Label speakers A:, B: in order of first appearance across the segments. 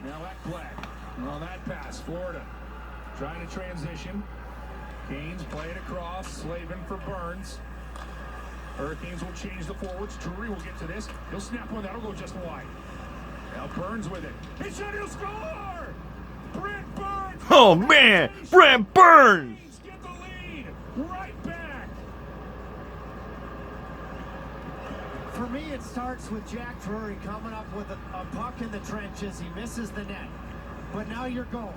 A: Now Ekblad. On that pass, Florida trying to transition. Canes play it across. Slavin for Burns. Hurricanes will change the forwards. Drury will get to this. He'll snap one. That'll go just wide. Now Burns with it. His shot, he'll score! Brent Burns!
B: Oh, man! Brent Burns!
A: Get the lead! Right back!
C: For me, it starts with Jack Drury coming up with a puck in the trenches. He misses the net. But now you're going.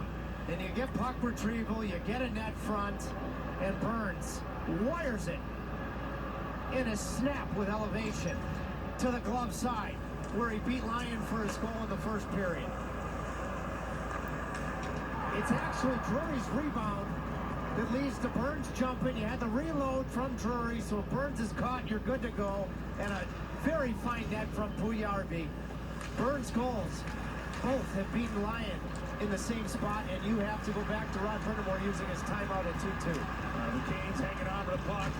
C: And you get puck retrieval, you get a net front, and Burns wires it in a snap with elevation to the glove side, where he beat Lyon for his goal in the first period. It's actually Drury's rebound that leads to Burns jumping. You had the reload from Drury, so if Burns is caught, you're good to go. And a very fine net from Puljujarvi. Burns' goals both have beaten Lyon in the same spot, and you have to go back to Rod Brind'Amour using his timeout at 2-2.
A: The Canes hanging on to the puck.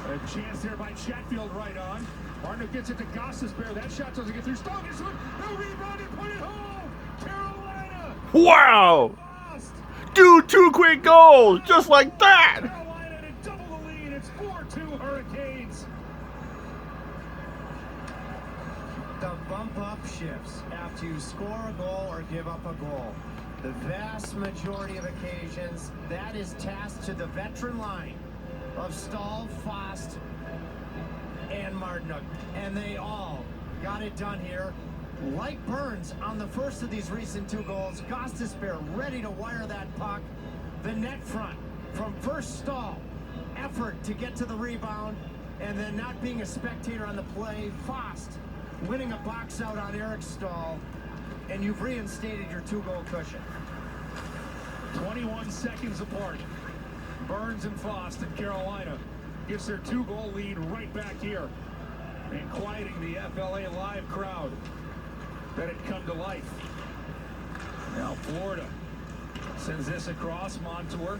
A: A chance there by Chatfield right on. Martin gets it to Gostisbehere. That shot doesn't get through. Stone gets it. No rebound and put it home. Carolina.
B: Wow!
A: Lost.
B: Dude, 2 quick goals, just like that!
A: Carolina to double the lead. It's 4-2 Hurricanes.
C: The bump up shifts after you score a goal or give up a goal. The vast majority of occasions, that is tasked to the veteran line of Stahl, Fost, and Martinook. And they all got it done here. Like Burns on the first of these recent 2 goals, Gostisbehere ready to wire that puck. The net front from first Stahl, effort to get to the rebound, and then not being a spectator on the play, Fost winning a box out on Eric Stahl, and you've reinstated your 2-goal cushion.
A: 21 seconds apart. Burns and Fost in Carolina gets their 2-goal lead right back here, and quieting the FLA Live crowd that had come to life. Now Florida sends this across. Montour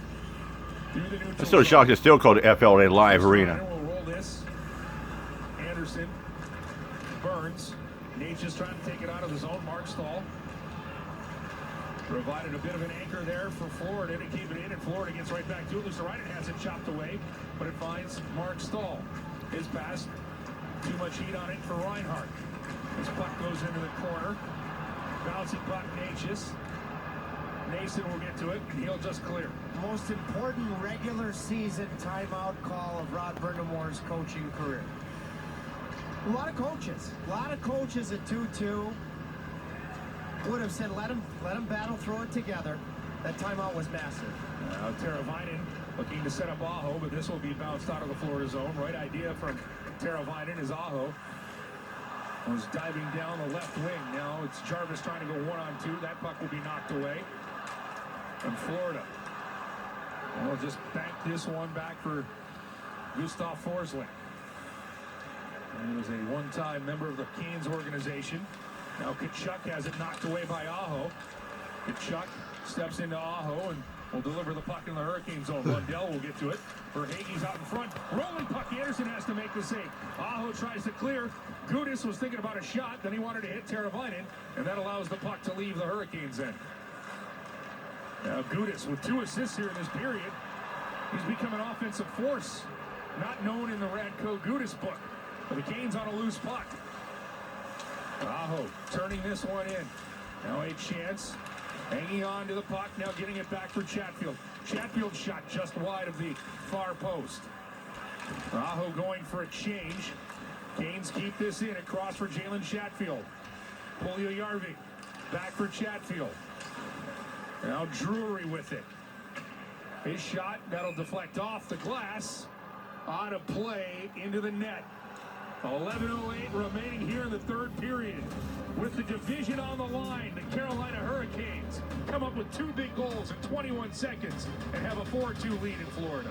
A: through the neutral.
B: I'm still shocked it's still called the FLA Live Arena.
A: We'll roll this. Anderson, Burns. Nate's just trying to take it out of his own. Mark Stahl provided a bit of an anchor there for Florida to keep it in, and Florida gets right back to it. Luostarinen has it chopped away, but it finds Mark Stahl. His pass, too much heat on it for Reinhart. This puck goes into the corner. Bouncing puck, Natchez. Nason will get to it, and he'll just clear.
C: Most important regular season timeout call of Rod Brind'Amour's coaching career. A lot of coaches at 2-2 would have said, let him battle through it together. That timeout was massive.
A: Now Teravainen looking to set up Aho, but this will be bounced out of the Florida zone. Right idea from Teravainen as Aho was diving down the left wing. Now it's Jarvis trying to go 1-on-2. That puck will be knocked away. And Florida will just bank this one back for Gustav Forsling. He was a one-time member of the Canes organization. Now Tkachuk has it knocked away by Aho. Tkachuk steps into Aho and will deliver the puck in the Hurricane zone. Lundell will get to it. Verhaeghe's out in front. Rolling puck. Anderson has to make the save. Aho tries to clear. Gudas was thinking about a shot. Then he wanted to hit Teravainen, and that allows the puck to leave the Hurricanes end. Now Gudas with 2 assists here in this period. He's become an offensive force. Not known in the Radko Gudas book. But the Canes on a loose puck. Aho turning this one in. Now a chance. Hanging on to the puck. Now getting it back for Chatfield. Chatfield shot just wide of the far post. Aho going for a change. Canes keep this in. Across for Jalen Chatfield. Puljujarvi back for Chatfield. Now Drury with it. His shot, that'll deflect off the glass. On a play into the net. 11:08 remaining here in the third period. With the division on the line, the Carolina Hurricanes come up with 2 big goals in 21 seconds and have a 4-2 lead in Florida.